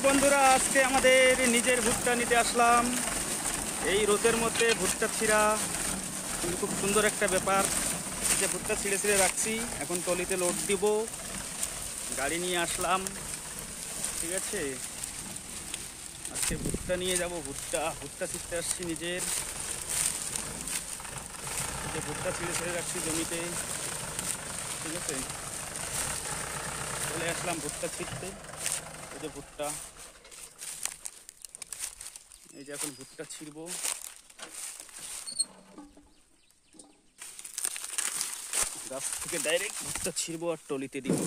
বন্ধুরা, আজকে আমাদের নিজের ভুট্টা নিতে আসলাম। এই রোদের মধ্যে ভুট্টা ছিঁড়া কিন্তু খুব সুন্দর একটা ব্যাপার। যে ভুট্টা ছিঁড়ে ছিঁড়ে রাখছি, এখন টলিতে লোড দিব, গাড়ি নিয়ে আসলাম। ঠিক আছে, আজকে ভুট্টা নিয়ে যাব। ভুট্টা ভুট্টা ছিঁড়তে আসছি নিজের। যে ভুট্টা ছিঁড়ে ছিঁড়ে রাখছি জমিতে। ঠিক আছে, চলে আসলাম ভুট্টা ছিঁড়তে। এই যে ভুট্টা, এই যে এখন ভুট্টা ছিঁড়বো। গাছ থেকে ডাইরেক্ট ভুট্টা ছিঁড়বো আর টলিতে দিব।